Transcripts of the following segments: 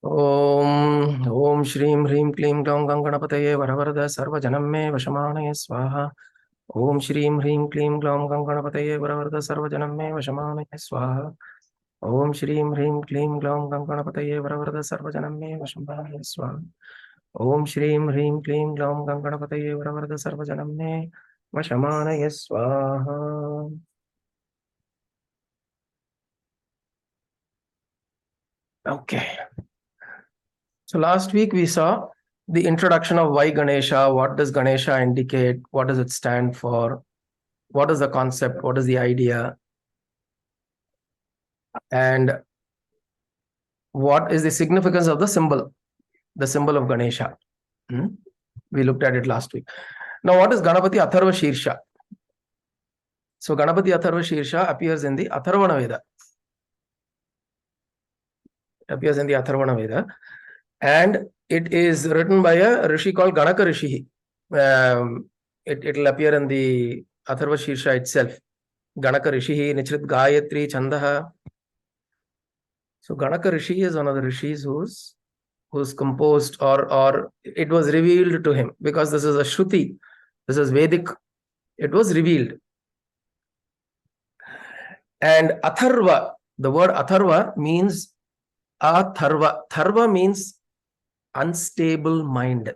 Om Shrim Hrim Klim Glaum Ganapataye Varavarada Sarvajanam Me Vashamanaye Swaha. Om Shrim Hrim Klim Glaum Ganapataye Varavarada Sarvajanam Me Vashamanaye Swaha. Om Shrim Hrim Klim Glaum Ganapataye Varavarada Sarvajanam Me Vashamanaye Swaha. Om Shrim Hrim Klim Glaum Ganapataye Varavarada Sarvajanam Me Vashamanaye Swaha. Okay. So last week we saw the introduction of why Ganesha, what does Ganesha indicate, what does it stand for, what is the concept, what is the idea, and what is the significance of the symbol of Ganesha. We looked at it last week. Now what is Ganapati Atharvasheersham? So Ganapati Atharvasheersham appears in the Atharvana Veda. And it is written by a rishi called Ganaka Rishi. It will appear in the Atharvasheersham itself. Ganaka Rishi, Nichrit Gayatri, Chandaha. So Ganaka Rishi is one of the rishis who's composed or it was revealed to him, because this is a Shruti, this is Vedic, it was revealed. And Atharva, the word Atharva means Atharva. Tharva means unstable mind.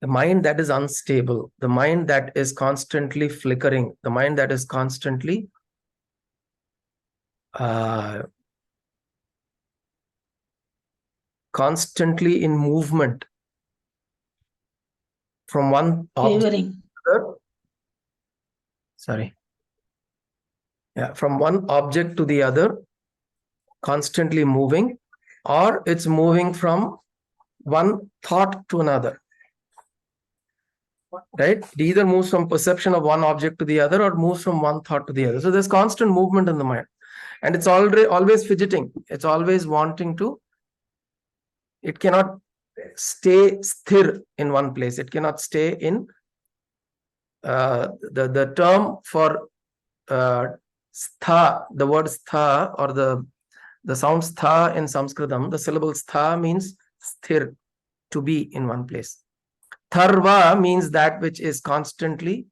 The mind that is unstable, the mind that is constantly flickering, the mind that is constantly in movement from one object from one object to the other, constantly moving, or it's moving from one thought to another. Right? It either moves from perception of one object to the other or moves from one thought to the other. So there's constant movement in the mind. And it's always fidgeting. It's always wanting to. It cannot stay sthir in one place. It cannot stay in the term for stha, the word stha or the sound stha in Sanskritam, the syllable stha means sthir, to be in one place. Tharva means that which is constantly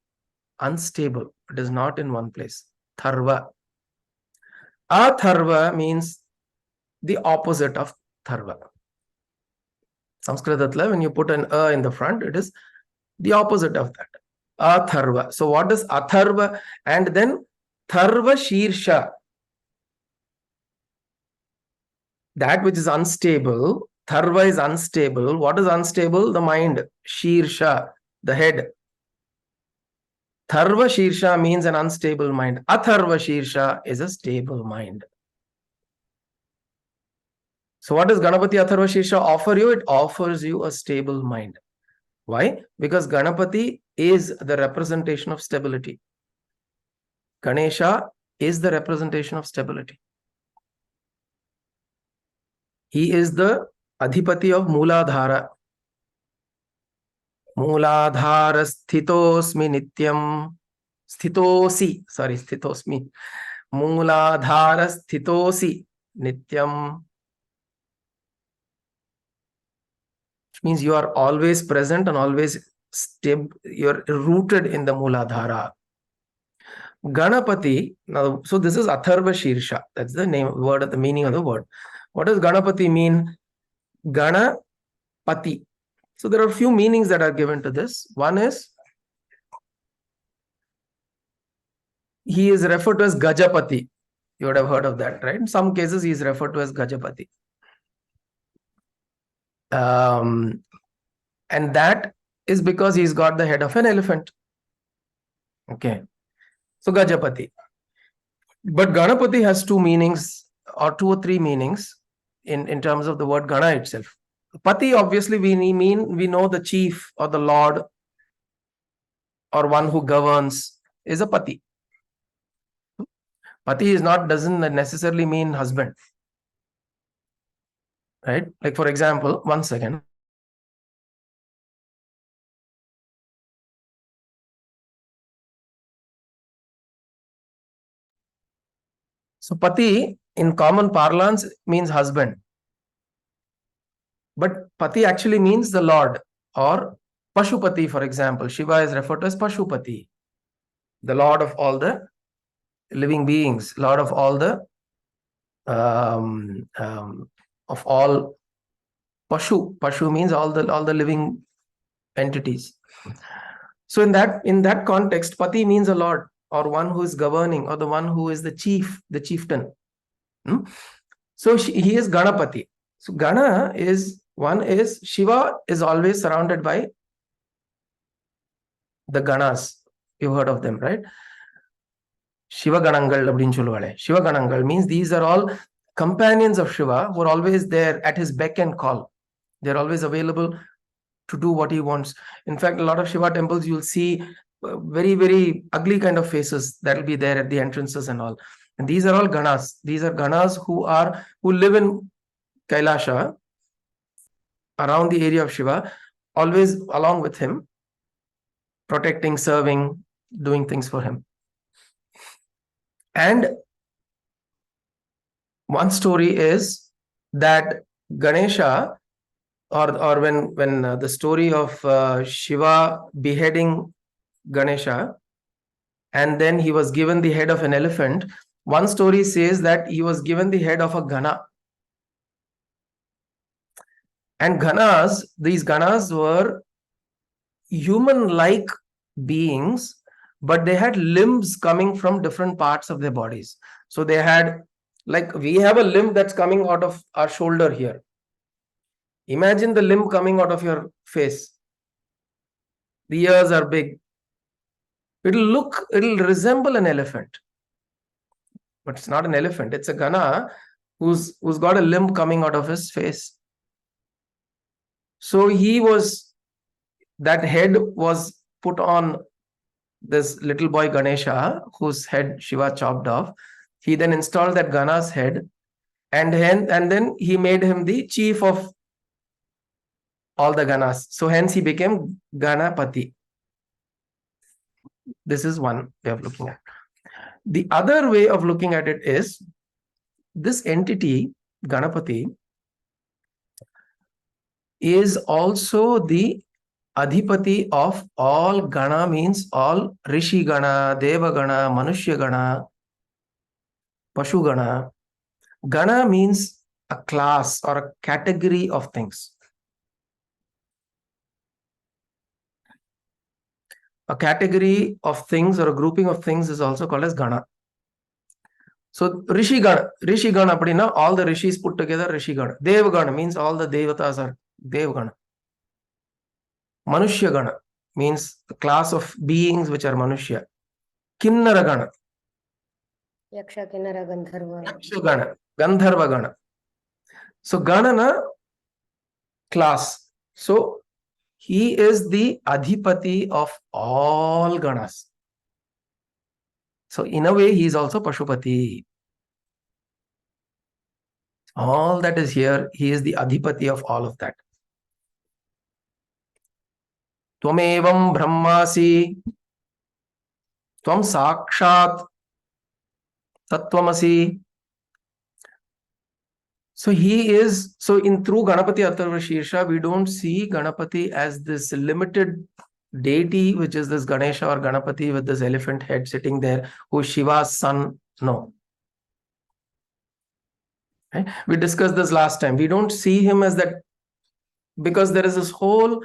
unstable. It is not in one place. Tharva. Atharva means the opposite of tharva. Sanskritatla, when you put an in the front, it is the opposite of that. Atharva. So what is atharva? And then tharva shirsha. That which is unstable. Tharva is unstable. What is unstable? The mind. Shirsha, the head. Tharva shirsha means an unstable mind. Atharva shirsha is a stable mind. So what does Ganapati Atharvasheersham offer you? It offers you a stable mind. Why? Because Ganapati is the representation of stability. Ganesha is the representation of stability. He is the Adhipati of Mooladhara. Mooladhara sthitosmi nityam. Sthitosmi. Mooladhara sthitosi nityam. Which means you are always present and always stable. You're rooted in the Mooladhara. Ganapati, now, so this is Atharvasheersham. That's the word, the meaning of the word. What does Ganapati mean? Ganapati. So there are a few meanings that are given to this. One is, he is referred to as Gajapati. You would have heard of that, right? In some cases, he is referred to as Gajapati. And that is because he's got the head of an elephant. Okay. So Gajapati. But Ganapati has two meanings or two or three meanings in terms of the word Gana itself. Pati, obviously, we know the chief or the lord or one who governs is a Pati. Pati doesn't necessarily mean husband. Right? Like, for example, one second. So Pati in common parlance means husband. But Pati actually means the Lord, or Pashupati, for example. Shiva is referred to as Pashupati, the Lord of all the living beings, Lord of all the of all Pashu. Pashu means all the living entities. So in that context, Pati means a Lord, or one who is governing, or the one who is the chief, the chieftain. So he is Ganapati. So Gana is Shiva is always surrounded by the Ganas. You've heard of them, right? Shiva Ganangal appdinu solluvale. Shiva Ganangal means these are all companions of Shiva who are always there at his beck and call. They're always available to do what he wants. In fact, a lot of Shiva temples, you'll see very, very ugly kind of faces that will be there at the entrances and all. And these are all Ganas. These are Ganas who live in Kailasha, around the area of Shiva, always along with him, protecting, serving, doing things for him. And one story is that Ganesha, or when the story of Shiva beheading Ganesha, and then he was given the head of an elephant. One story says that he was given the head of a Gana. And these Ganas were human-like beings, but they had limbs coming from different parts of their bodies. So they had, like we have a limb that's coming out of our shoulder here. Imagine the limb coming out of your face. The ears are big. It'll resemble an elephant. But it's not an elephant. It's a Gana who's got a limb coming out of his face. So that head was put on this little boy Ganesha, whose head Shiva chopped off. He then installed that Gana's head, and then he made him the chief of all the Ganas. So hence he became Ganapati. This is one way of looking at it. The other way of looking at it is this entity, Ganapati, is also the Adhipati of all Gana, means all Rishi Gana, Deva Gana, Manushya Gana, Pashu Gana. Gana means a class or a category of things. A category of things or a grouping of things is also called as Gana. So Rishi Gana appadina, all the rishis put together, Rishi Gana. Deva Gana means all the devatas are Deva Gana. Manushya Gana means the class of beings which are Manushya. Kinnara Gana. Yaksha, Kinnara, Gandharva. Yaksha Gana, Gandharva Gana. So Ganana, class. So he is the Adhipati of all Ganas. So in a way, he is also Pashupati. All that is here, he is the Adhipati of all of that. Tvamevam brahmasi, tvam sakshat tattvamasi. So through Ganapati Atharvasheersham, we don't see Ganapati as this limited deity, which is this Ganesha or Ganapati with this elephant head sitting there, who is Shiva's son. No. Right? We discussed this last time. We don't see him as that, because there is this whole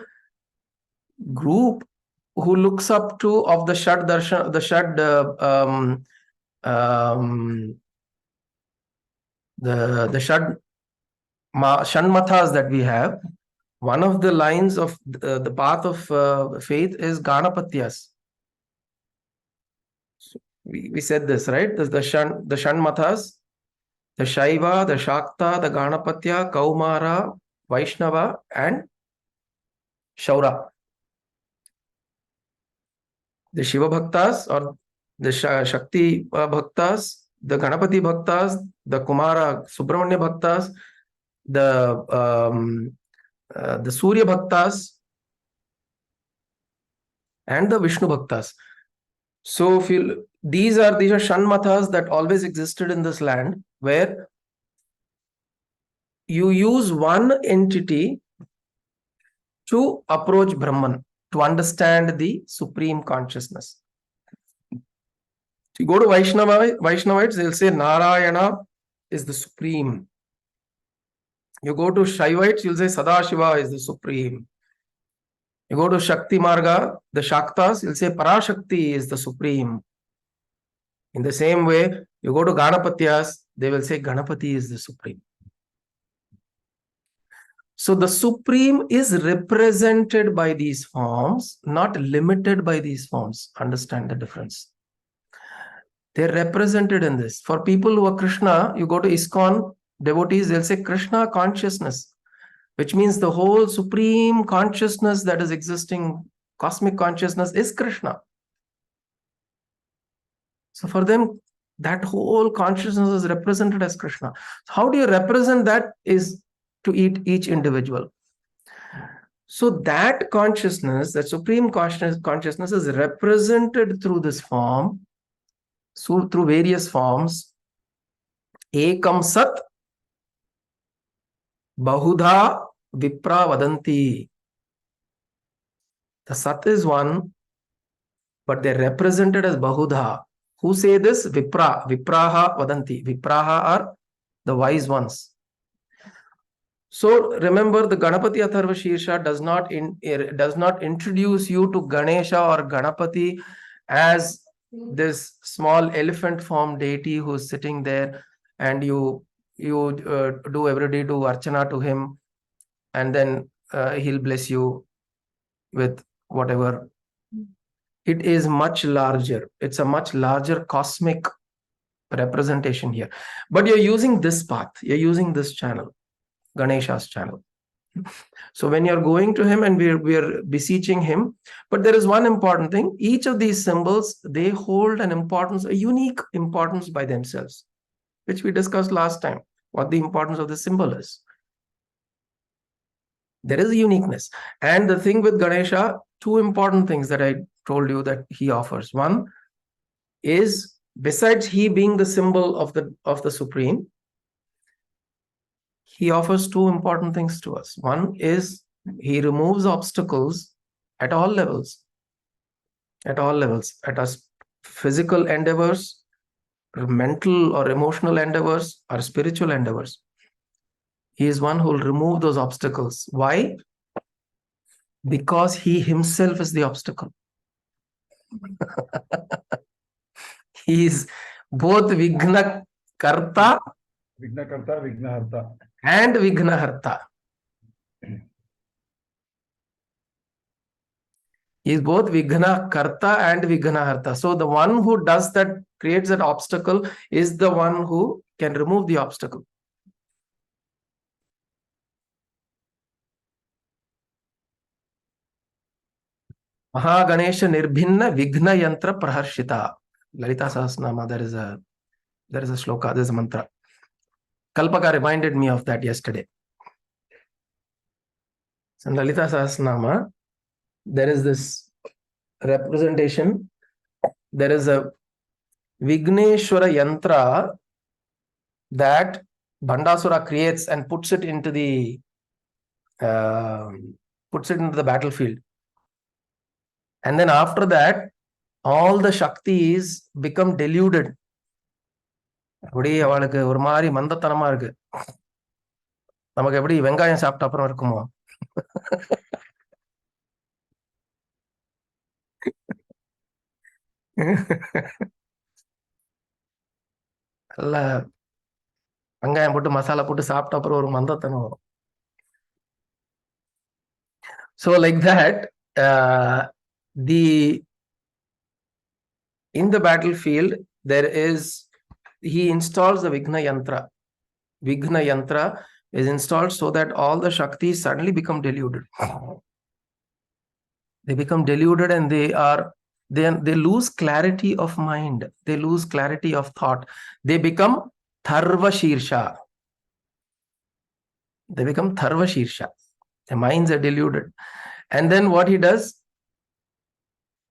group who looks up to of the Shad Darshan, the Shad the Shad Shanmathas that we have. One of the lines of the path of faith is Ganapatyas. So we said this, right? There's the Shanmathas, the Shaiva, the Shakta, the Ganapatya, Kaumara, Vaishnava, and Shaura. The Shiva Bhaktas or the Shakti Bhaktas, the Ganapati Bhaktas, the Kumara Subramanya Bhaktas, the Surya Bhaktas, and the Vishnu Bhaktas. So these are shanmathas that always existed in this land, where you use one entity to approach Brahman, to understand the supreme consciousness. If you go to Vaishnavites, they'll say Narayana is the supreme. You go to Shaivites, you'll say Sadashiva is the supreme. You go to Shakti Marga, the Shaktas, you'll say Parashakti is the supreme. In the same way, you go to Ganapatyas, they will say Ganapati is the supreme. So the supreme is represented by these forms, not limited by these forms. Understand the difference. They're represented in this. For people who are Krishna, you go to ISKCON devotees, they'll say Krishna consciousness, which means the whole supreme consciousness that is existing, cosmic consciousness, is Krishna. So for them, that whole consciousness is represented as Krishna. How do you represent that is to each individual. So that consciousness, that supreme consciousness is represented through this form, so through various forms. Ekam sat bahudha vipra vadanti. The sat is one, but they're represented as bahudha. Who say this? Vipraha vadanti. Vipraha are the wise ones. So remember, the Ganapati Atharvasheersham does not introduce you to Ganesha or Ganapati as this small elephant form deity who's sitting there, and you do every day do archana to him, and then he'll bless you with whatever. It is much larger. It's a much larger cosmic representation here. But you're using this path. You're using this channel, Ganesha's channel. So when you're going to him and we're beseeching him, but there is one important thing. Each of these symbols, they hold an importance, a unique importance by themselves, which we discussed last time, what the importance of the symbol is. There is a uniqueness. And the thing with Ganesha, two important things that I told you that he offers. One is, besides he being the symbol of the Supreme, he offers two important things to us. One is he removes obstacles at all levels. At all levels. At our physical endeavors, mental or emotional endeavors, or spiritual endeavors. He is one who will remove those obstacles. Why? Because he himself is the obstacle. He is both Vigna Karta and Vignaharta. He is both Vigna Karta and Vignaharta. So the one who does that, creates that obstacle, is the one who can remove the obstacle. Mahaganesha Nirbhinna Vigna Yantra Praharshita. Lalita Sahasranama, there is a shloka, there is a mantra. Kalpaka reminded me of that yesterday. So in Lalita Sahasranama, there is this representation. There is a Vigneshwara Yantra that Bhandasura creates and puts it into the battlefield. And then after that, all the Shaktis become deluded. அப்படியே அவளுக்கு ஒரு மாதிரி மந்தத்தனமா இருக்கு. நமக்கு எப்படி வெங்காயம் சாப்பிட்ட அப்புறம் இருக்குமோ? நல்ல வெங்காயம் போட்டு மசாலா போட்டு சாப்பிட்ட அப்புறம் ஒரு மந்தத்தனம் வரும். So like that, in the battlefield, he installs the Vigna Yantra. Vigna Yantra is installed so that all the Shaktis suddenly become deluded. They become deluded and they lose clarity of mind. They lose clarity of thought. They become Atharvasheersha. They become Atharvasheersha. Their minds are deluded. And then what he does?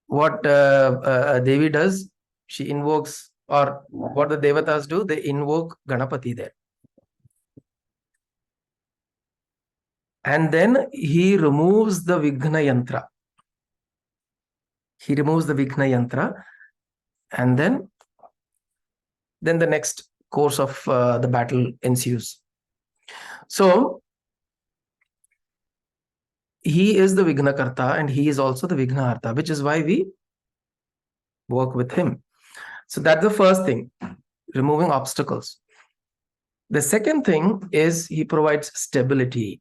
what Devi does, she invokes, or what the devatas do, they invoke Ganapati there. And then he removes the Vighna Yantra. He removes the Vighna Yantra, and then the next course of the battle ensues. So he is the Vignakarta and he is also the Vignaharta, which is why we work with him. So that's the first thing, removing obstacles. The second thing is he provides stability.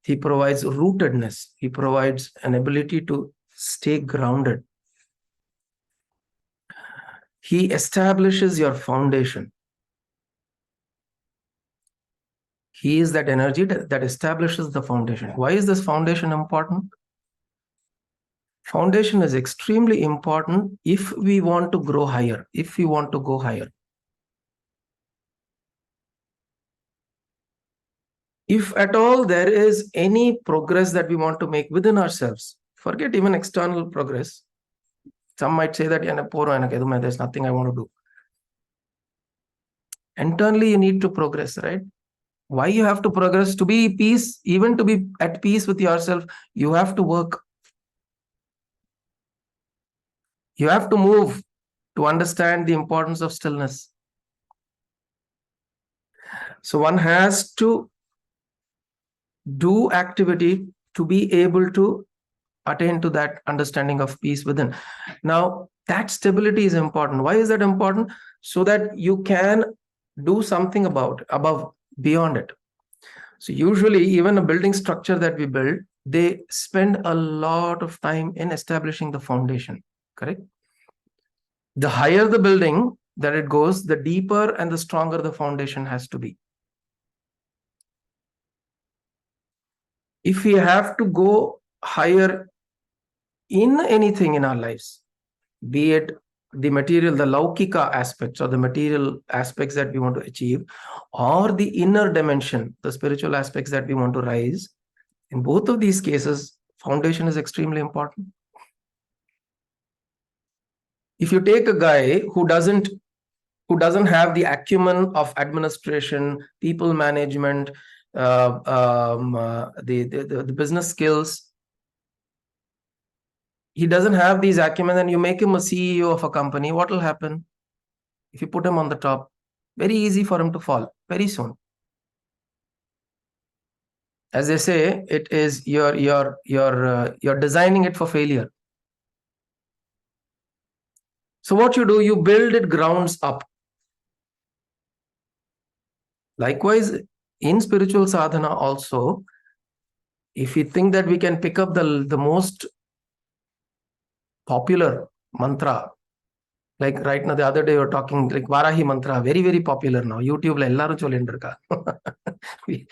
He provides rootedness. He provides an ability to stay grounded. He establishes your foundation. He is that energy that establishes the foundation. Why is this foundation important? Foundation is extremely important if we want to grow higher, if we want to go higher. If at all there is any progress that we want to make within ourselves, forget even external progress. Some might say that there's nothing I want to do. Internally, you need to progress, right? Why you have to progress? To be peace, even to be at peace with yourself, you have to work. You have to move to understand the importance of stillness. So one has to do activity to be able to attain to that understanding of peace within. Now, that stability is important. Why is that important? So that you can do something beyond it. So usually, even a building structure that we build, they spend a lot of time in establishing the foundation, correct? The higher the building that it goes, the deeper and the stronger the foundation has to be. If we have to go higher in anything in our lives, be it the material, the laukika aspects or the material aspects that we want to achieve, or the inner dimension, the spiritual aspects that we want to rise, in both of these cases, foundation is extremely important. If you take a guy who doesn't have the acumen of administration, people management, the business skills, he doesn't have these acumen, and you make him a CEO of a company, what will happen? If you put him on the top, very easy for him to fall very soon. As they say, it is you're designing it for failure. So what you do, you build it grounds up. Likewise, in spiritual sadhana also, if we think that we can pick up the most popular mantra, like right now, the other day we were talking like Varahi mantra, very, very popular now. YouTube la ellaru sollindruka. We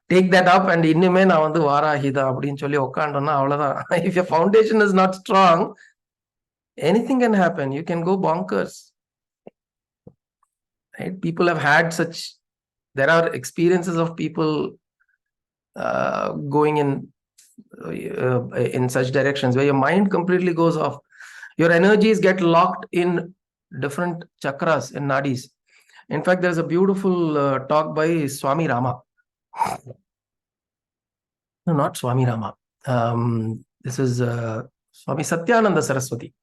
take that up and innume na vandu Varahi da appdin solli okkandona avladha. If your foundation is not strong, anything can happen. You can go bonkers. Right? People have had such. There are experiences of people going in such directions where your mind completely goes off. Your energies get locked in different chakras and nadis. In fact, there's a beautiful talk by Swami Rama. No, not Swami Rama. This is Swami Satyananda Saraswati.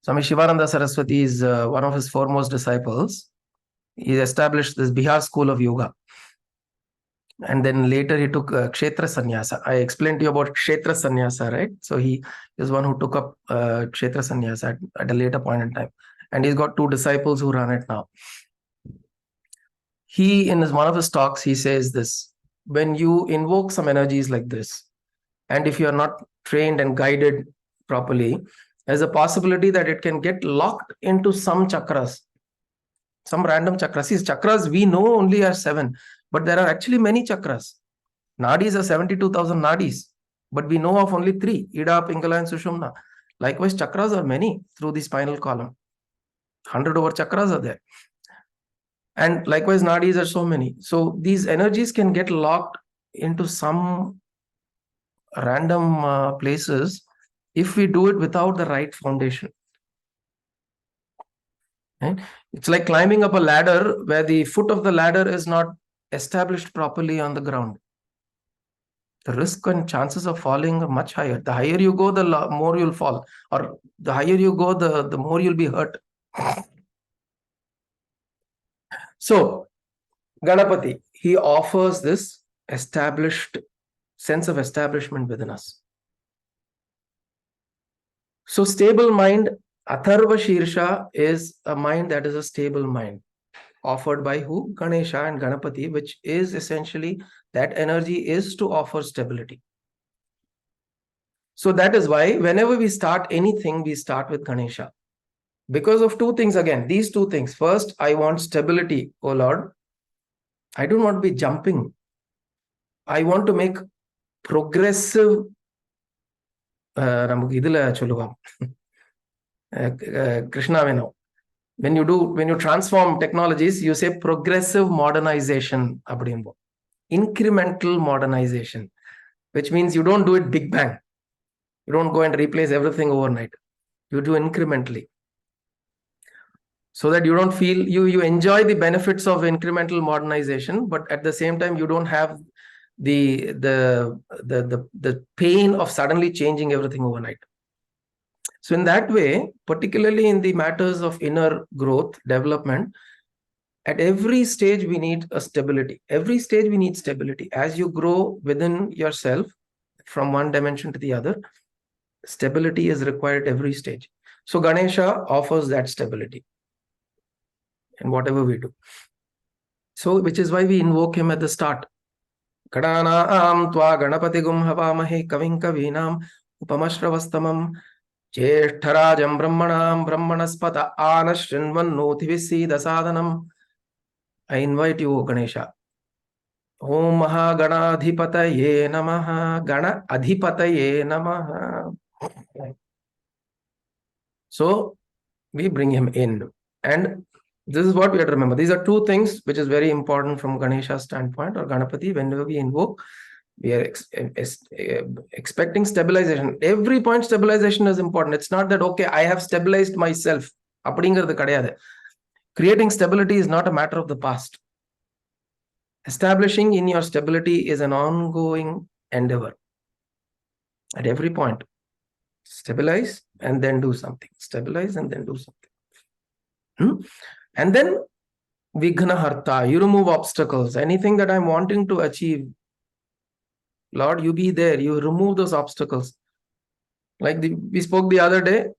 Swami Shivananda Saraswati is one of his foremost disciples. He established this Bihar school of yoga. And then later he took Kshetra Sannyasa. I explained to you about Kshetra Sannyasa, right? So he is one who took up Kshetra Sannyasa at a later point in time. And he's got 2 disciples who run it now. He, in one of his talks, he says this: when you invoke some energies like this, and if you are not trained and guided properly, there's a possibility that it can get locked into some chakras, some random chakras. These chakras we know only are 7, but there are actually many chakras. Nadis are 72,000 nadis, but we know of only 3, Ida, Pingala and Sushumna. Likewise, chakras are many through the spinal column. 100 over chakras are there. And likewise, nadis are so many. So these energies can get locked into some random places, if we do it without the right foundation. Right? It's like climbing up a ladder where the foot of the ladder is not established properly on the ground. The risk and chances of falling are much higher. The higher you go, the more you'll fall. Or the higher you go, the more you'll be hurt. So, Ganapati, he offers this established sense of establishment within us. So, stable mind, Atharvasheersha is a mind that is a stable mind, offered by who? Ganesha and Ganapati, which is essentially that energy is to offer stability. So that is why whenever we start anything, we start with Ganesha. Because of two things again, these two things. First, I want stability, oh Lord. I don't want to be jumping. I want to make progressive Krishna, when you transform technologies, you say progressive modernization, incremental modernization, which means you don't do it big bang. You don't go and replace everything overnight. You do incrementally. So that you don't feel, you enjoy the benefits of incremental modernization, but at the same time, you don't have the pain of suddenly changing everything overnight. So in that way, particularly in the matters of inner growth, development, at every stage, we need a stability. Every stage, we need stability. As you grow within yourself from one dimension to the other, stability is required at every stage. So Ganesha offers that stability in whatever we do. So, which is why we invoke him at the start. Kadānāṃ tvā ganapatigum havāmahe kavim kavīnām upamashravastamam jyeshṭharājam brahmanām brahmanaspata ānashrinvannōtivisidhasadanam. I invite you, Ganesha. Om Mahaganādhipataye Namaha. Gana Adhipataye Namaha. So we bring him in. And this is what we have to remember. These are two things which is very important from Ganesha's standpoint, or Ganapati. Whenever we invoke, we are expecting stabilization. Every point stabilization is important. It's not that, okay, I have stabilized myself. Creating stability is not a matter of the past. Establishing in your stability is an ongoing endeavor. At every point, stabilize and then do something. Stabilize and then do something. And then Vighnaharta, you remove obstacles. Anything that I'm wanting to achieve, Lord, you be there. You remove those obstacles. Like we spoke the other day,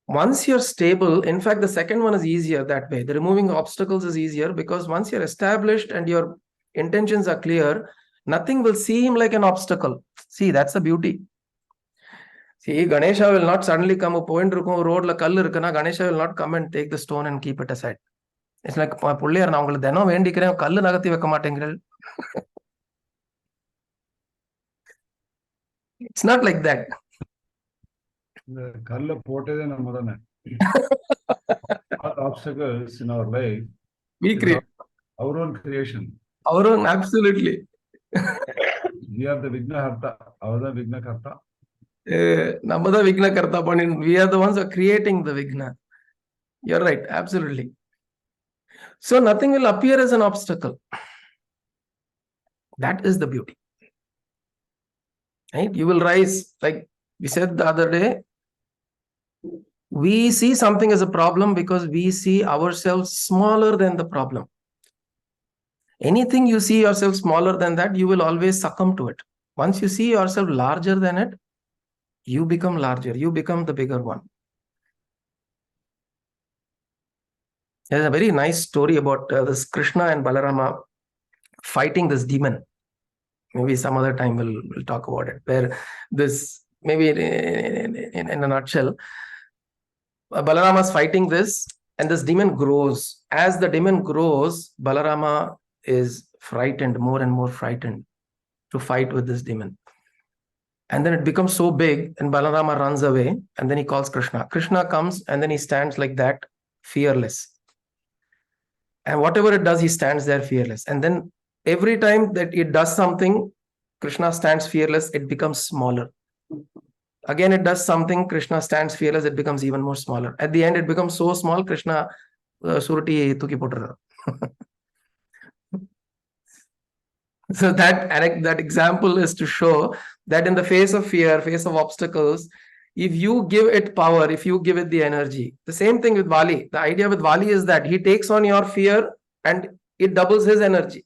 once you're stable, in fact, the second one is easier that way. The removing obstacles is easier because once you're established and your intentions are clear, nothing will seem like an obstacle. See, that's the beauty. See, Ganesha will not suddenly come, a point road la kallu irukana, Ganesha will not come and take the stone and keep it aside. It's like, pulliyar na ungalku deno vendikiren kallu nagathi vekka maatengral. It's not like that. The kallu potede namadane. Obstacles in our life, We create our own creation. Our own, absolutely. We are the Vignaharta, our the Vignakarta. Namada Vigna Karta, we are the ones who are creating the Vigna. You're right, absolutely. So nothing will appear as an obstacle. That is the beauty. Right? You will rise, like we said the other day, we see something as a problem because we see ourselves smaller than the problem. Anything you see yourself smaller than that, you will always succumb to it. Once you see yourself larger than it, you become larger. You become the bigger one. There's a very nice story about this Krishna and Balarama fighting this demon. Maybe some other time we'll talk about it. Where this, maybe in a nutshell, Balarama is fighting this, and this demon grows. As the demon grows, Balarama is frightened, more and more frightened to fight with this demon. And then it becomes so big, and Balarama runs away, and then he calls Krishna. Krishna comes, and then he stands like that, fearless. And whatever it does, he stands there fearless. And then every time that it does something, Krishna stands fearless, it becomes smaller. Again, it does something. Krishna stands fearless. It becomes even more smaller. At the end, it becomes so small. Krishna surati tuki potra. So that example is to show that in the face of fear, face of obstacles, if you give it power, if you give it the energy, the same thing with Vali. The idea with Vali is that he takes on your fear and it doubles his energy.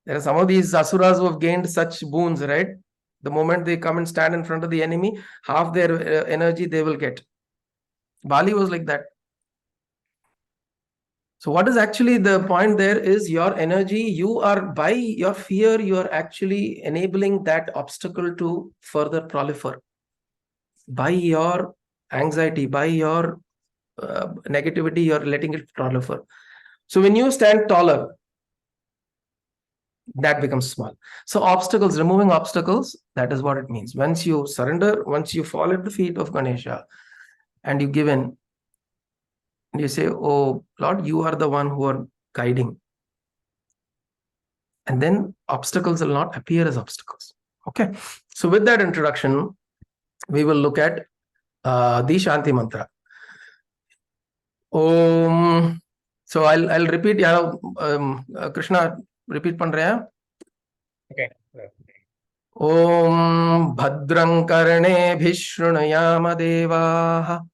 There are some of these asuras who have gained such boons, right? The moment they come and stand in front of the enemy, half their energy they will get. Vali was like that. So what is actually the point there is your energy, you are by your fear, you are actually enabling that obstacle to further proliferate. By your anxiety, by your negativity, you're letting it proliferate. So when you stand taller, that becomes small. So obstacles, removing obstacles, that is what it means. Once you surrender, once you fall at the feet of Ganesha and you give in, you say, oh Lord, you are the one who are guiding. And then obstacles will not appear as obstacles. Okay. So with that introduction, we will look at the Shanti mantra. Om. So I'll repeat. Krishna, repeat pandreya. Okay. Om bhadraṃ karṇebhiḥ śrṛṇuyāma devā.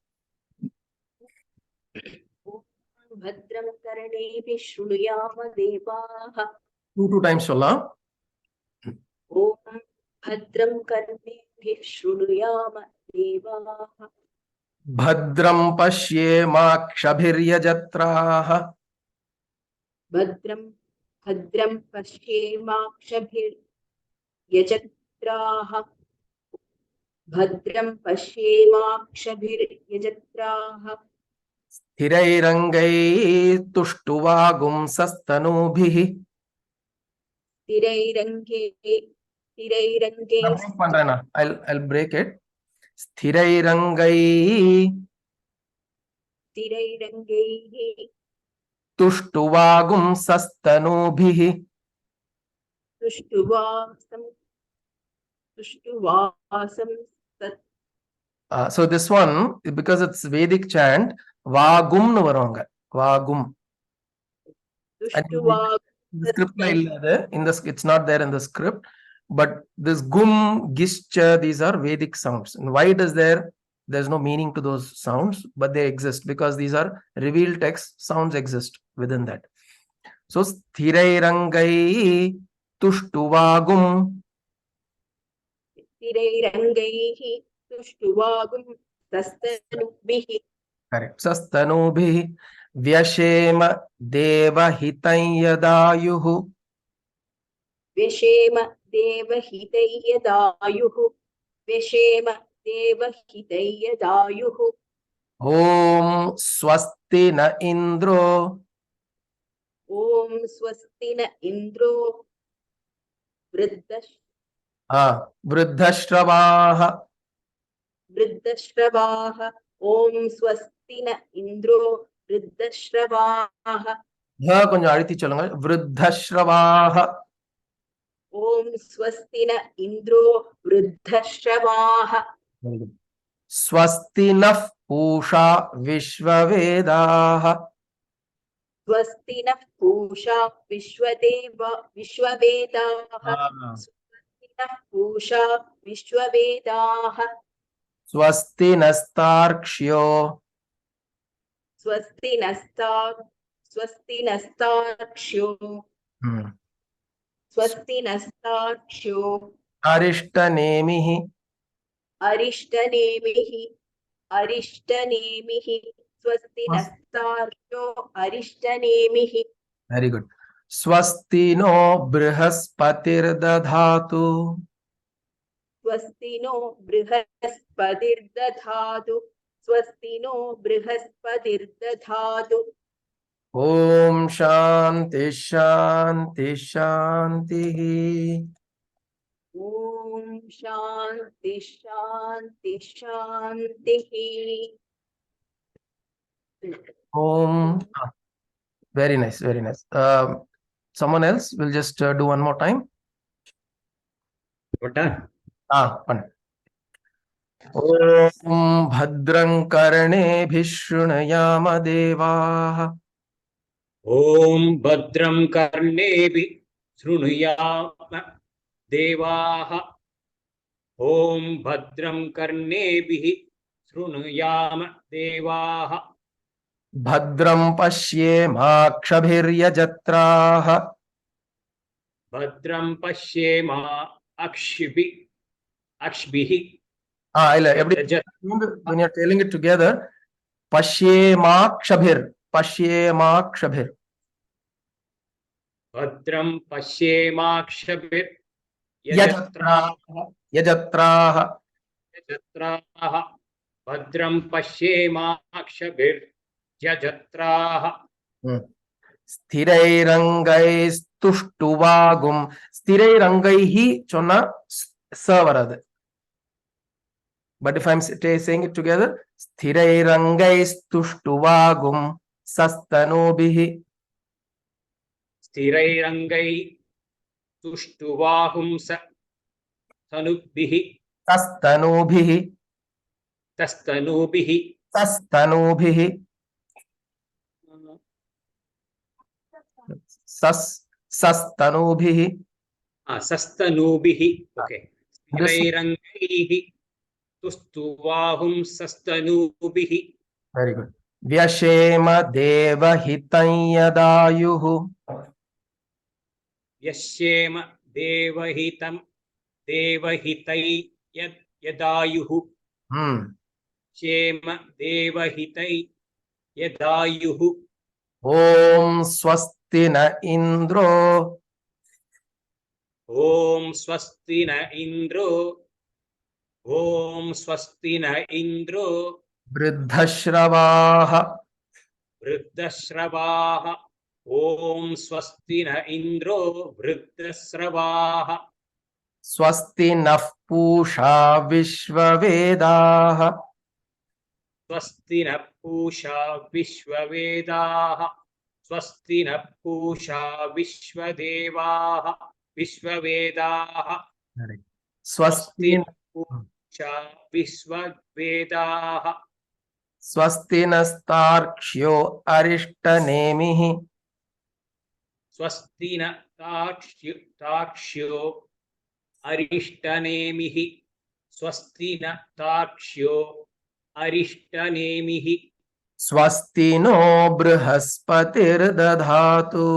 bhadraṃ karṇebhiḥ śrṛṇuyāma devā. Two times solla. Om bhadraṃ karṇebhiḥ śrṛṇuyāma devā. Bhadraṃ paśyemākṣabhiryajatrāḥ. Bhadraṃ paśyemākṣabhiryajatrāḥ. Bhadraṃ paśyemākṣabhiryajatrāḥ. sthirairaṅgai stuṣṭuvāṃsastanūbhiḥ. sthirairaṅgai. I'll break it. Sthirairaṅgai stuṣṭuvāṃsastanūbhiḥ. So this one, because it's Vedic chant, vāgum nu varanga. Vāgum. The script it's not there in the script, but this gum, gischa, these are Vedic sounds. And why it is there? There's no meaning to those sounds, but they exist because these are revealed text. Sounds exist within that. So sthirairaṅgai stuṣṭuvāṃ. sthirairaṅgai stuṣṭuvāṃsastanūbhiḥ. Correct. Sastanūbhiḥ. Vyaśema devahitaṃ yadāyuḥ. vyaśema devahitaṃ. vyaśema devahitaṃ. Om svasti na indro. Om svasti na indro. vṛddhaśravāḥ. vṛddhaśravāḥ. Om svasti na indro. vṛddhaśravāḥ. கொஞ்சம் அழுத்தி சொல்லுங்க. vṛddhaśravāḥ. Om svasti na indro. vṛddhaśravāḥ. svastinah pūṣā viśvavedāḥ. Svastinah pūṣā viśvavedāḥ. Svastinah pūṣā viśvavedāḥ. svastinastārkṣyo. svastinastārkṣyo. svastinastārkṣyo. ariṣṭanemiḥ. ariṣṭanemiḥ. svastinastārkṣyo. ariṣṭanemiḥ. Very good. Svastino bṛhaspatirdadhātu. Svastino bṛhaspatirdadhātu. Svastino bṛhaspatirdadhātu. Om śānti śānti śānti. Om śānti śānti śānti. Om. Very nice, very nice. Someone else will just do one more time. What done? Fine. ॐ भद्रं कर्णेभिः शृणुयाम देवाः ॐ भद्रं कर्णेभिः शृणुयाम देवाः ॐ भद्रं कर्णेभिः शृणुयाम देवाः भद्रं पश्येमाक्षभिर्यजत्राः भद्रं पश्येमाक्षभिः when you're telling it together, paśyemākṣabhir. भद्रं पश्येमाक्षभिर्यजत्राः यजत्राः भद्रं पश्येमाक्षभिर्यजत्राः sthirairaṅgai stuṣṭuvāṃ sthirairaṅgai chonna savarad. But if I'm saying it together, sthirairaṅgai stuṣṭuvāṃ sastanūbhiḥ. sthirairaṅgai stuṣṭuvāṃsastanūbhiḥ sastanūbhiḥ sastanūbhiḥ sastanūbhiḥ. Okay. sthirairaṅgaiः stuṣṭuvāṃsastanūbhiḥ. Very good. Vyaśema devahitaṃ yadāyuḥ. vyaśema devahitaṃ yadāyuḥ. vyaśema devahitaṃ yadāyuḥ. Om svasti na indro. Om svasti na indro. Om svasti na indro. Vṛddhaśravāḥ. vṛddhaśravāḥ. Om svasti na indro. vṛddhaśravāḥ. Svasti nah pūṣā viśvavedāḥ. svasti na pūṣā viśvavedāḥ. svasti na pūṣā viśvavedāḥ. Svasti pūṣā viśvavedāḥ. svastinastārkṣyo ariṣṭanemiḥ. svastinastārkṣyo ariṣṭanemiḥ. svastinastārkṣyo ariṣṭanemiḥ. Svasti no bṛhaspatirdadhātu.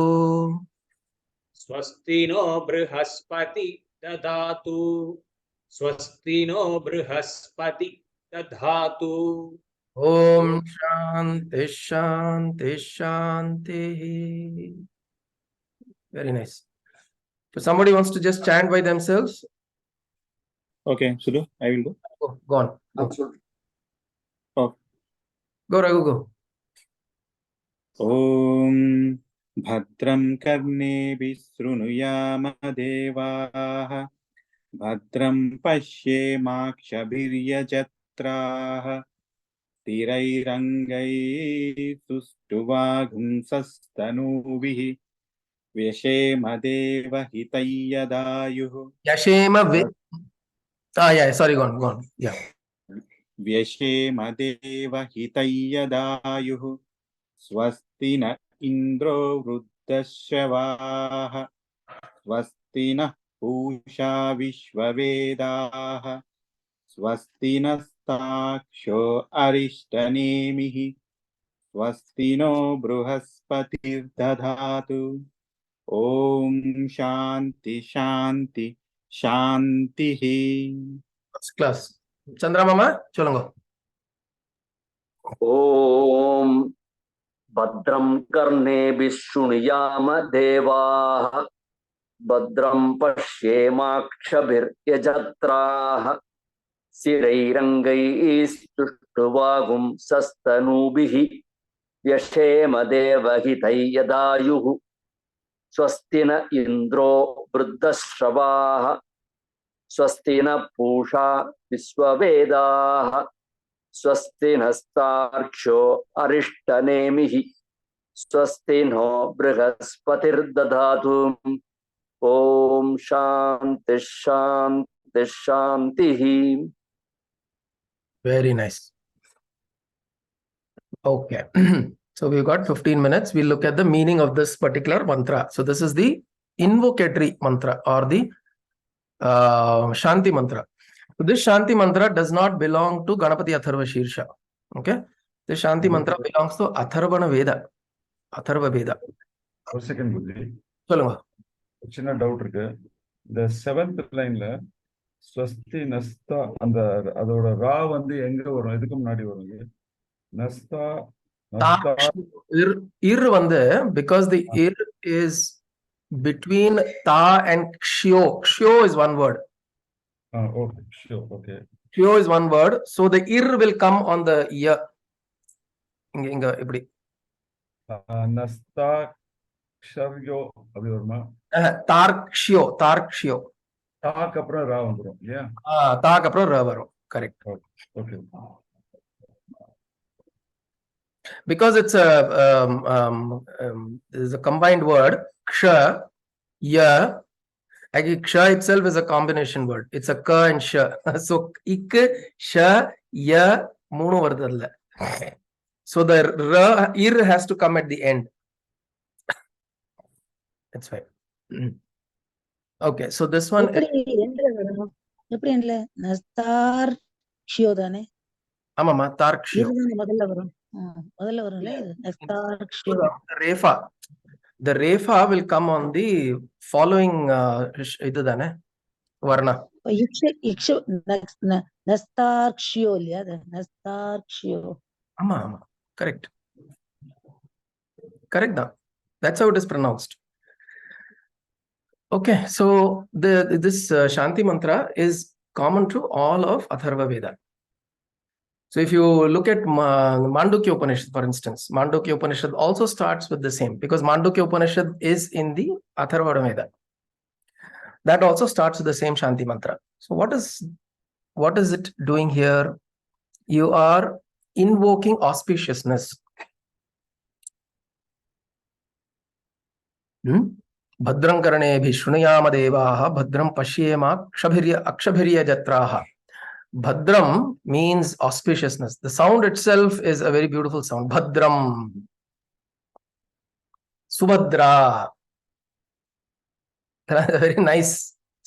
स्वस्ति no बृहस्पतिर्दधातु. स्वस्ति no बृहस्पतिर्दधातु. Om Shanti Shanti Shanti. Very nice. So somebody wants to just chant by themselves? Okay, Sudhu, I will go. Oh, go on. Go. Oh. Go, Raghu, go. Om bhadraṃ karṇebhiḥ śrṛṇuyāma devāः bhadraṃ paśyemākṣabhiryajatrāḥ sthirairaṅgai stuṣṭuvāṃsastanūbhiḥ vyaśema devahitaṃ yadāyuḥ. Yashema yeah, sorry, go on. Yeah. vyaśema devahitaṃ yadāyuḥ svasti na indro vṛddhaśravāḥ svastinah pūṣā viśvavedāḥ svastinastārkṣyo ariṣṭanemiḥ svasti no bṛhaspatirdadhātu. Om śānti śānti śāntihi. First class. Chandra Mama, cholongo. ॐ भद्रं कर्णेभिः शृणुयाम देवाः भद्रं पश्येमाक्षभिर्यजत्राः स्थिरैरङ्गैः stuṣṭuvāṃsastanūbhiḥ vyaśema devahitaṃ yadāyuḥ स्वस्ति न indro vṛddhaśravāḥ स्वस्ति न pūṣā viśvavedāḥ svastinastārkṣyo ariṣṭanemiḥ svasti no bṛhaspatirdadhātu. Om Shanti Shanti Shanti. Very nice. Okay. So we've got 15 minutes. We'll look at the meaning of this particular mantra. So this is the invocatory mantra or the Shanti mantra. So this Shanti mantra does not belong to Ganapati Atharvasheersham. Okay. This Shanti mantra belongs to Atharvana Veda. Atharva Veda. ஒரு second புத்தி சொல்லுங்க. ஒரு சின்ன doubt இருக்கு. இந்த 7th லைன்ல ஸ்வஸ்தி நஸ்தா அந்த அதோட ரா வந்து எங்க வரும்? எதுக்கு முன்னாடி வரும்? நஸ்தா நஸ்தா Ir வந்து because the ir is between ta and ksho. Ksho is one word. Okay sure okay. Ksho is one word. So the ir will come on the ya. இங்க இப்படி நஸ்தா க்ஷர்யோ அப்படி வருமா? தார்க்ஷ்யோ. தாக்கு அப்புறம் ரா வந்துரும் இல்லையா? தாக்கு அப்புறம் ர வரும். Correct. Okay. Because it's a combined word, ksha, ya. Actually, ksha itself is a combination word. It's a ka and sha. So ik, sha, ya, moonu varudalla. So the ra, ir has to come at the end. That's fine. Okay, so this one. எப்படி எண்ட்ல நஸ்தார்க்ஷியோ தானே? ஆமாமா, தார்க்ஷ்யோ முதல்ல வரும். முதல்ல வரும்ல நஸ்தார்க்ஷியோ. The refa will come on the following இது தானே வர்ணா. நஸ்தார்க்ஷியோ இல்லையா? நஸ்தார்க்ஷியோ. ஆமா கரெக்ட் தான். That's how it is pronounced. Okay, so this Shanti mantra is common to all of Atharva Veda. So if you look at Mandukya Upanishad, for instance, Mandukya Upanishad also starts with the same, because Mandukya Upanishad is in the Atharva Veda. That also starts with the same Shanti mantra. So what is it doing here? You are invoking auspiciousness. bhadraṃ karṇebhiḥ śrṛṇuyāma devā, bhadraṃ paśyemākṣabhiryajatrāḥ. Bhadraṃ means auspiciousness. The sound itself is a very beautiful sound. Bhadraṃ. Subhadra. A very nice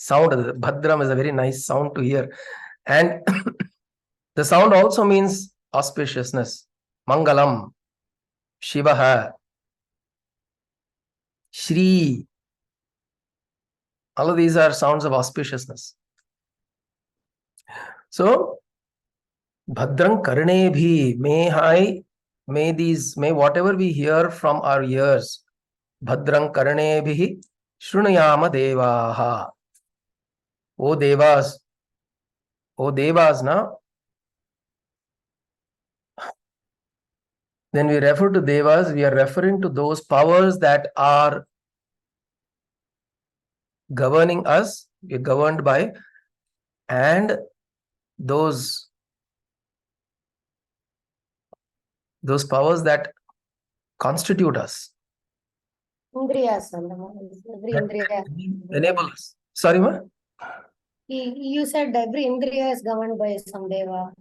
sound. Bhadraṃ is a very nice sound to hear. And the sound also means auspiciousness. Mangalam. Shivaha. Shri. All of these are sounds of auspiciousness. So, bhadraṃ karṇebhiḥ, may whatever we hear from our ears, bhadraṃ karṇebhiḥ śrṛṇuyāma devāha. O devas, now. When we refer to devas, we are referring to those powers that are governing us, we are governed by, and those powers that constitute us. Indriyas, every indriya. Enable us. Sorry, what? You said every indriya is governed by some deva.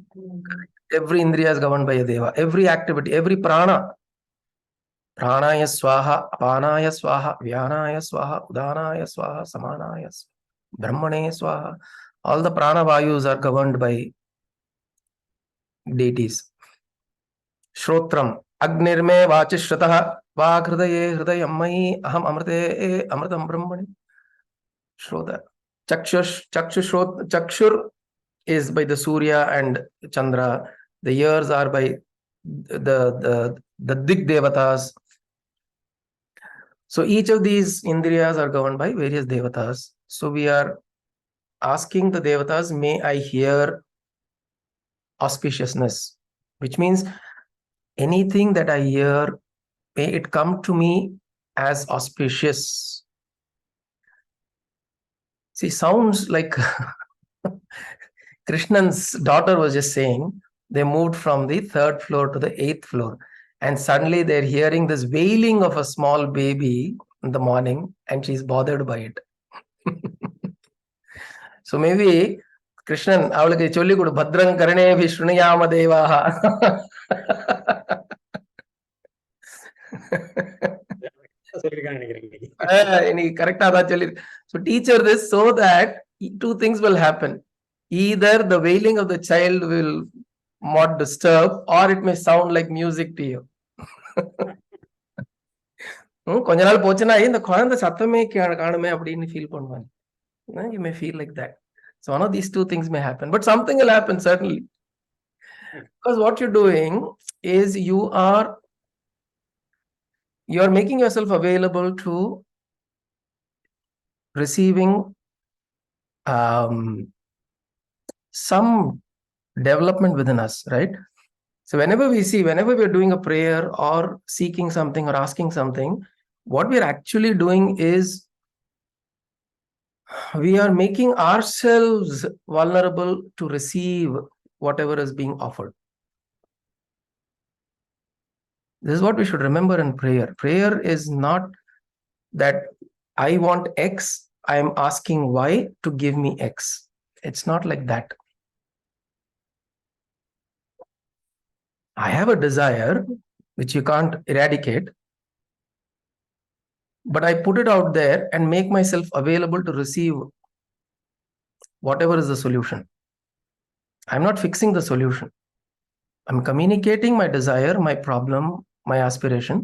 Every indriya is governed by a deva. Every activity, every prana. Pranaya swaha, apanaya swaha, vyanaya swaha, udanaya swaha, samanaya swaha, brahmane swaha. All the prana vayus are governed by deities. Shrotram, agnirme vachishratah, vaghridaye hridayam mayi, aham amrite amritam brahmani. Shrota. Chakshur is by the Surya and Chandra. The ears are by the Dig Devatas. So each of these indriyas are governed by various devatas. So we are asking the devatas, may I hear auspiciousness, which means anything that I hear, may it come to me as auspicious. See, sounds like Krishnan's daughter was just saying, they moved from the 3rd floor to the 8th floor. And suddenly they're hearing this wailing of a small baby in the morning, and she's bothered by it. So maybe Krishnan, அவளுக்கு சொல்லி கொடு bhadraṃ karṇebhiḥ śrṛṇuyāma devāh. சொல்லிருக்கான்னு நினைக்கிறேன். நீ கரெக்டா தான் சொல்லி. So teach her this so that two things will happen. Either the wailing of the child will not disturb, or it may sound like music to you. கொஞ்ச நாள் போச்சுன்னா இந்த குழந்தை சத்தமே காணுமே அப்படின்னு ஃபீல் பண்ணுவாங்க. You may feel like that. So one of these two things may happen, but something will happen certainly. Because what you're doing is you are making yourself available to receiving some development within us, right? So whenever we're doing a prayer or seeking something or asking something, what we're actually doing is we are making ourselves vulnerable to receive whatever is being offered. This is what we should remember in prayer. Prayer is not that I want X, I am asking Y to give me X. It's not like that. I have a desire which you can't eradicate, but I put it out there and make myself available to receive whatever is the solution. I'm not fixing the solution. I'm communicating my desire, my problem, my aspiration,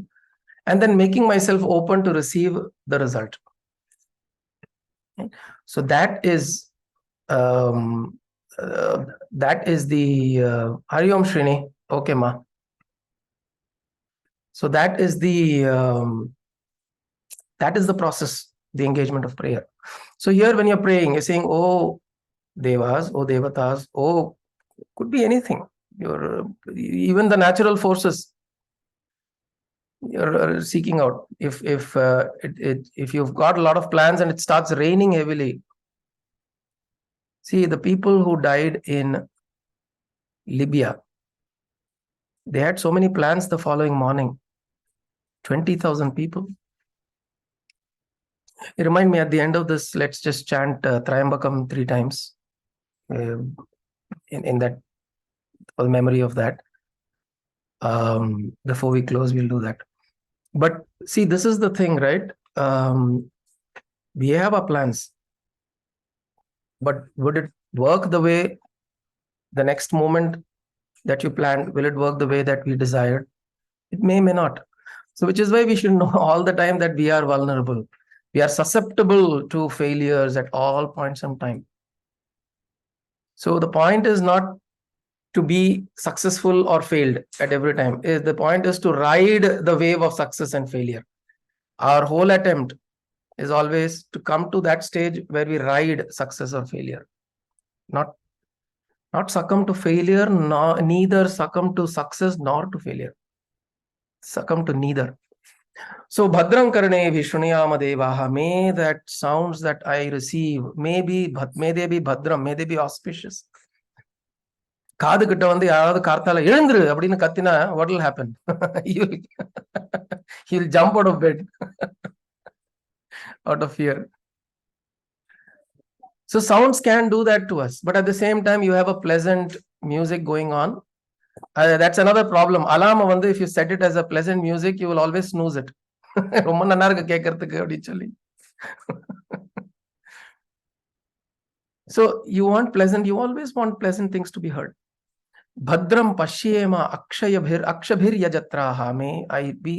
and then making myself open to receive the result. So that is the Hari Om Srini. Okay, ma. So that is the process, the engagement of prayer. So here when you're praying, you're saying, oh devas, oh devatas, oh, could be anything. Even the natural forces you're seeking out. If you've got a lot of plans and it starts raining heavily, see the people who died in Libya, they had so many plans the following morning. 20,000 people. You remind me at the end of this, let's just chant Trayambakam 3 times in that, for the memory of that. Before we close, we'll do that. But see, this is the thing, right? We have our plans, but would it work the way the next moment that you planned? Will it work the way that we desired? It may not. So which is why we should know all the time that we are vulnerable. We are susceptible to failures at all points in time. So the point is not to be successful or failed at every time. The point is to ride the wave of success and failure. Our whole attempt is always to come to that stage where we ride success or failure. Not succumb to failure, neither succumb to success nor to failure. Succumb to neither. So bhadraṃ karṇebhiḥ śrṛṇuyāma devāh, may that sounds that I receive, may they be bhadraṃ, may they be auspicious. காது கிட்ட வந்து யாராவது கார்த்தால எழுந்துரு அப்படின்னு கத்தினா what will happen? He'll jump out of bed out of fear. So sounds can do that to us, but at the same time you have a pleasant music going on. That's another problem. Alarm வந்து if you set it as a pleasant music, you will always snooze it. ரொம்ப நல்லா இருக்கு கேட்கறதுக்கு அப்படின்னு சொல்லி. So you want pleasant, you always want pleasant things to be heard. bhadraṃ paśyemākṣabhiryajatrāḥ, may I be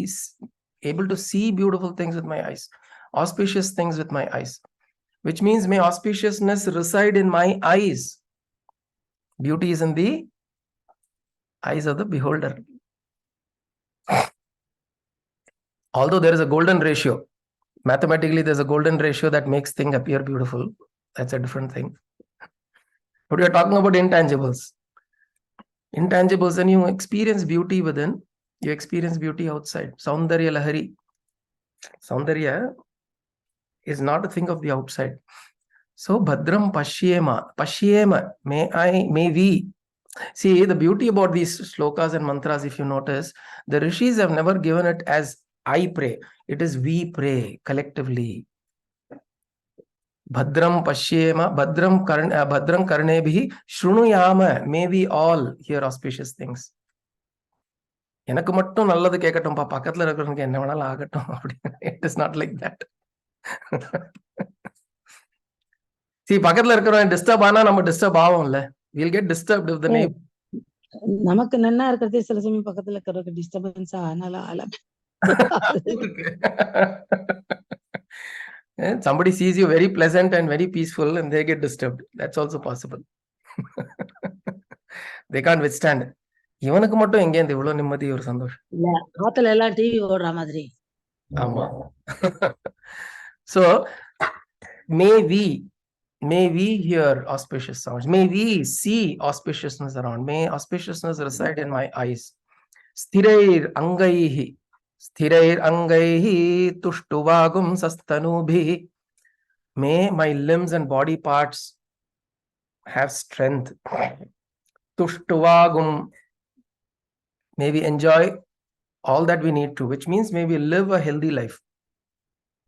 able to see beautiful things with my eyes, auspicious things with my eyes, which means may auspiciousness reside in my eyes. Beauty is in the eyes of the beholder. Although there is a golden ratio, mathematically there's a golden ratio that makes things appear beautiful. That's a different thing. But we are talking about intangibles. Intangibles, and you experience beauty within, you experience beauty outside. Saundarya lahari. Saundarya is not a thing of the outside. So bhadraṃ paśyema, may we. See, the beauty about these shlokas and mantras, if you notice, the rishis have never given it as I pray. It is we pray collectively. bhadraṃ paśyema, bhadraṃ karṇebhiḥ śrṛṇuyāma. May we all hear auspicious things. எனக்கு மட்டும் நல்லது கேட்கட்டும்பா, பக்கத்துல இருக்கிறவனுக்கு என்ன வேணாலும் ஆகட்டும் அப்படின்னு. It is not like that. See, பக்கத்துல இருக்கிறவன் டிஸ்டர்ப் ஆனா நம்ம டிஸ்டர்ப் ஆகும்ல. We'll get disturbed if the neighbor. நமக்கு நன்னா இருக்கிறதே சில சமயம் பக்கத்துல இருக்கிறவங்க டிஸ்டர்பன்ஸ் ஆனாலும் Somebody sees you very pleasant and very peaceful and they get disturbed. That's also possible. They can't withstand. இவனுக்கு மட்டும் எங்க இந்த இவ்வளவு நிம்மதி ஒரு சந்தோஷம். இல்ல ஆத்துல எல்லாம் டிவி ஓடுற மாதிரி. ஆமா. So may we hear auspicious sounds. May we see auspiciousness around. May auspiciousness reside in my eyes. sthirairaṅgai stuṣṭuvāṃsastanūbhiḥ. May my limbs and body parts have strength. stuṣṭuvāṃ. May we enjoy all that we need to, which means may we live a healthy life.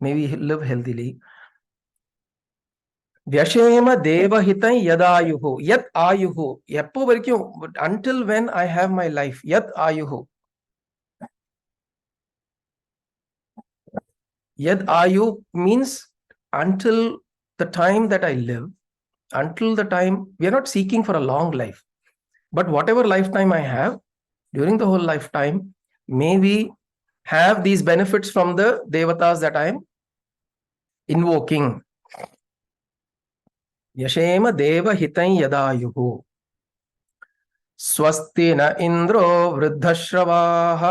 May we live healthily. vyaśema devahitaṃ yadāyuḥ. yadāyuḥ. எப்போ வரைக்கும்? Until when I have my life. yadāyuḥ. yadāyuḥ means until the time that I live. Until the time, we are not seeking for a long life. But whatever lifetime I have, during the whole lifetime, may we have these benefits from the devatas that I am invoking. vyaśema devahitaṃ yadāyuḥ. indro vṛddhaśravāḥ.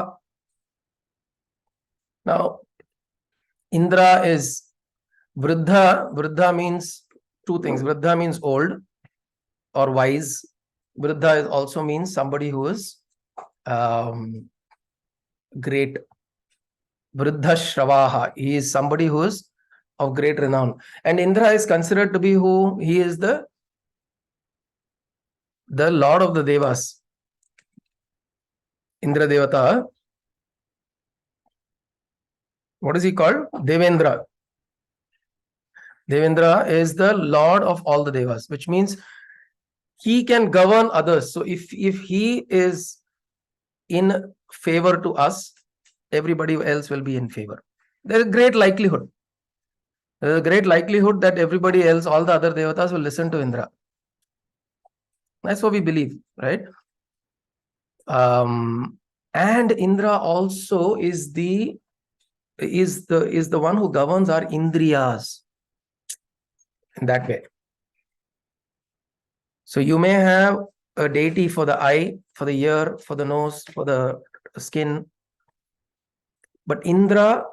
Now, Indra is vṛddha. Vṛddha means two things. Vṛddha means old or wise. Vṛddha also means somebody who is great. vṛddhaśravāḥ. He is somebody who is of great renown. And Indra is considered to be who? He is the lord of the devas. Indra Devata. What is he called? Devendra. Devendra is the lord of all the devas, which means he can govern others. So if he is in favor to us, everybody else will be in favor. There is great likelihood. There is a great likelihood that everybody else, all the other devatas, will listen to Indra. That's what we believe, right? And Indra also is the one who governs our indriyas in that way. So you may have a deity for the eye, for the ear, for the nose, for the skin, but Indra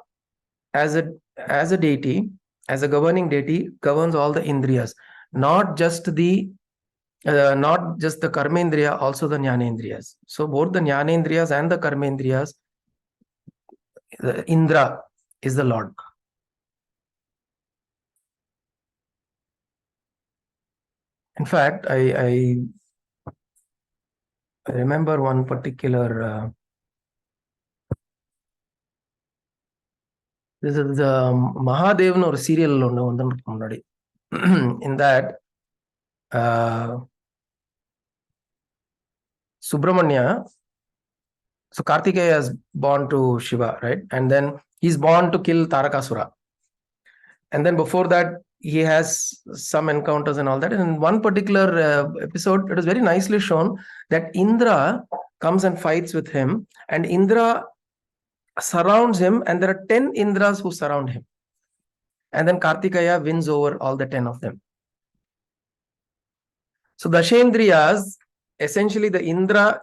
as a deity, as a governing deity, governs all the indriyas, not just the karmendriya, also the jnanendriyas. So both the jnanendriyas and the karmendriyas, Indra is the Lord. In fact, I remember one particular. This is the Mahadev or serial. In that, Subramanya. So Kartikeya is born to Shiva, right? And then he's born to kill Tarakasura. And then before that, he has some encounters and all that. And in one particular episode, it is very nicely shown that Indra comes and fights with him, and Indra surrounds him, and there are 10 Indras who surround him. And then Kartikeya wins over all the 10 of them. So Dashendriyas, essentially the Indra,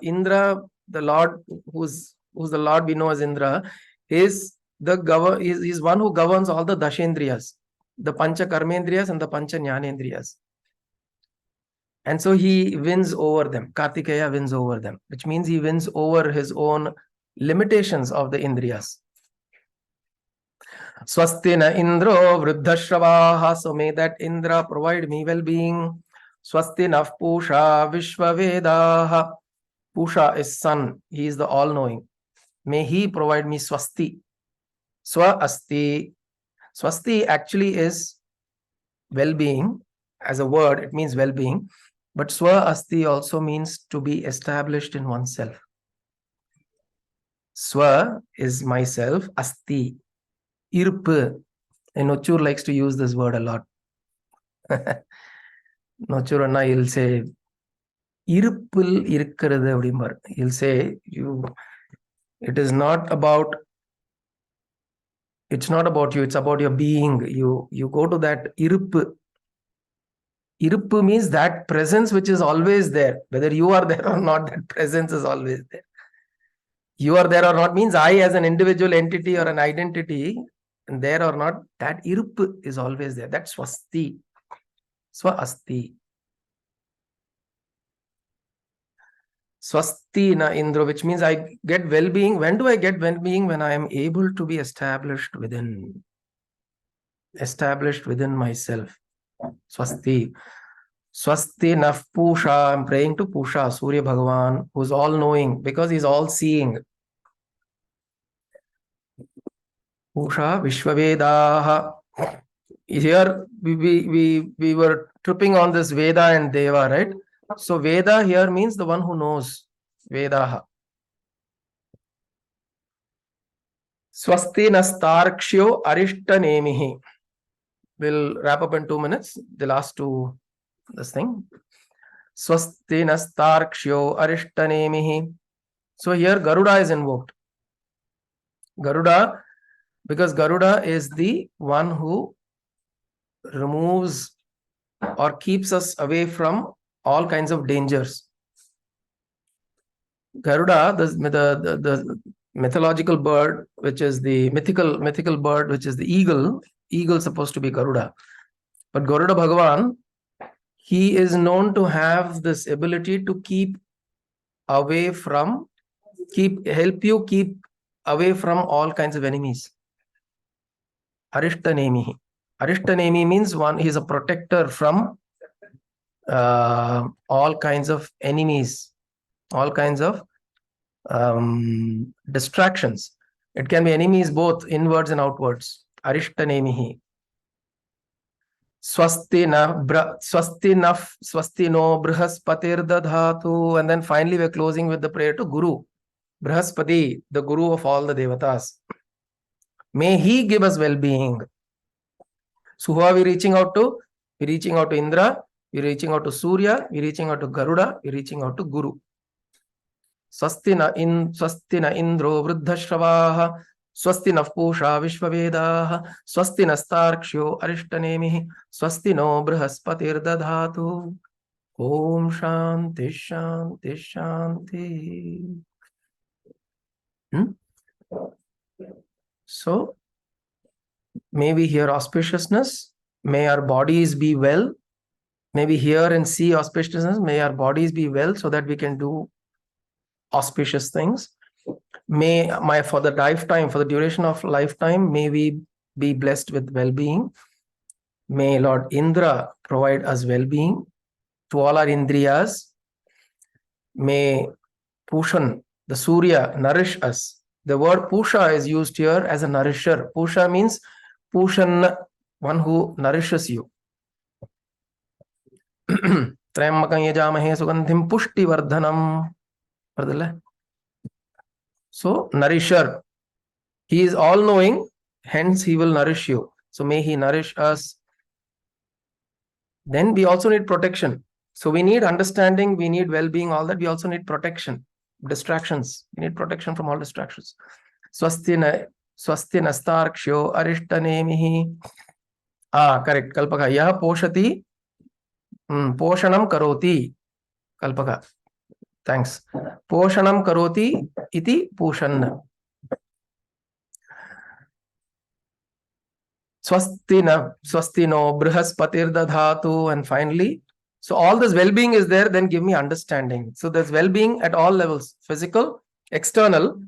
the Lord, who's the Lord we know as Indra, is one who governs all the Dashendriyas, the Pancha Karmendriyas and the Pancha Jnanendriyas. And so he wins over them. Kartikeya wins over them, which means he wins over his own limitations of the Indriyas. Svastina indro vṛddhaśravāḥ. So may that Indra provide me well-being. Svastinah pūṣā viśvavedāḥ. Pūṣā is sun. He is the all-knowing. May he provide me swasti. Swasti. Swasti actually is well-being. As a word, it means well-being. But swa asti also means to be established in oneself. Swa is myself, asti, irpu. And Nochur likes to use this word a lot. Nochur Anna, he'll say, irpul irukkirathu appdimbar. He'll say, it is not about, it's not about you, it's about your being. You go to that irpu. Irpu means that presence which is always there. Whether you are there or not, that presence is always there. You are there or not means I as an individual entity or an identity, and there or not, that irpu is always there. That's svasti. Swa asti. Swasti na indro, which means I get well-being. When do I get well-being? When I am able to be established within myself. Swasti. Swasti naf pūṣā. I'm praying to pūṣā, Surya Bhagavan, who's all-knowing because he's all-seeing. Pūṣā viśvavedāḥ. Here we were tripping on this Veda and Deva, right? So Veda here means the one who knows. Vedaha. Svastinastārkṣyo ariṣṭanemiḥ. We'll wrap up in 2 minutes. The last two, this thing. Svastinastārkṣyo ariṣṭanemiḥ. So here Garuda is invoked. Garuda, because Garuda is the one who removes or keeps us away from all kinds of dangers. Garuda, the mythological bird, which is the mythical bird, which is the eagle supposed to be Garuda. But Garuda Bhagavan, he is known to have this ability to help you keep away from all kinds of enemies. Ariṣṭanemiḥ. Ariṣṭanemiḥ means one, he is a protector from all kinds of enemies, all kinds of distractions. It can be enemies both inwards and outwards. Ariṣṭanemiḥ. Svastino bṛhaspatirdadhātu. And then finally we're closing with the prayer to Guru. Bṛhaspati, the Guru of all the devatas. May he give us well-being. So who are we reaching out to? We're reaching out to Indra, we're reaching out to Surya, we're reaching out to Garuda, we're reaching out to Guru. Swastina indro vṛddhaśravāḥ. Swastinah pūṣā viśvavedāḥ. Svastinastārkṣyo ariṣṭanemiḥ. Swastino bṛhaspatirdadhātu. Om śānti śānti śānti. So, may we hear auspiciousness. May our bodies be well. May we hear and see auspiciousness. May our bodies be well so that we can do auspicious things. May for the lifetime, for the duration of lifetime, may we be blessed with well-being. May Lord Indra provide us well-being to all our indriyas. May Pushan, the Surya, nourish us. The word pūṣā is used here as a nourisher. Pūṣā means Pushan, one who nourishes you. Trayambakam yajāmahe sugandhim pushti vardhanam. So, nourisher. He is all-knowing, hence he will nourish you. So may he nourish us. Then we also need protection. So we need understanding, we need well-being, all that. We also need protection. Distractions. We need protection from all distractions. Svastinastārkṣyo ariṣṭanemiḥ. Correct. Kalpaka. Yaha poshati. Poshanam karoti. Kalpaka. Thanks. Poshanam karoti iti pushanna. Swastino bṛhaspatirdadhātu. And finally, so all this well-being is there, then give me understanding. So there's well-being at all levels. Physical, external,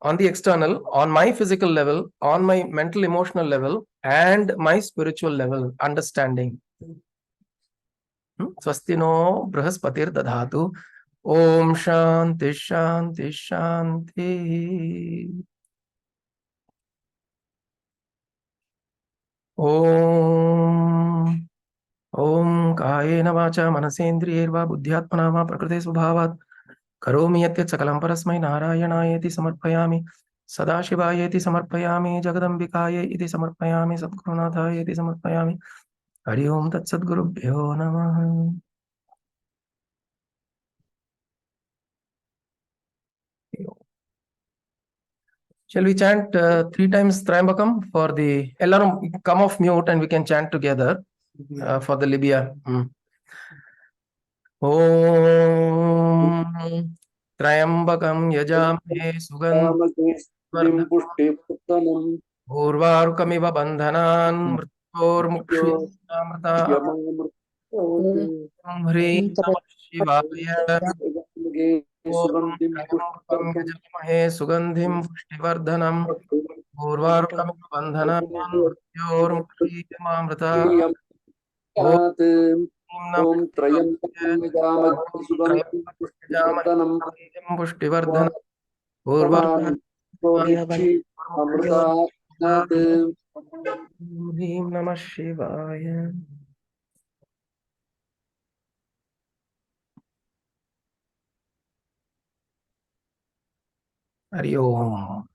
on the external, on my physical level, on my mental, emotional level, and my spiritual level, understanding. Swastino bṛhaspatirdadhātu. Om śānti śānti śānti. Om कायेन वाचा मनसेन्द्रियैर्वा बुद्ध्यात्मना वा प्रकृते स्वभावात् करोमि यत् सकलं परस्मै नारायणायेति समर्पयामि सदाशिवायेति समर्पयामि जगदम्बिकायै इति समर्पयामि सद्गुरुनाथायेति समर्पयामि हरि ओम तत्सद्गुरुभ्यो नमः। Shall we chant 3 times Trayambakam for the Ellarum come off mute and we can chant together for the Libya. Om Trayambakam yajamhe sugandham पुष्टिवर्धनम् Urvarukamiva bandhanan mrityurmukshya Om Hrim Namah Shivaya. Om Trayambakam yajamhe sugandhim pushtivardhanam Urvarukamiva bandhanan mrityurmukshya Om ॐ त्र्यम्बकं यजामहे सुगन्धिं पुष्टिवर्धनम् पुष्टिवर्धन अमृतात् ह्रीं नमः शिवाय। हरि ओम।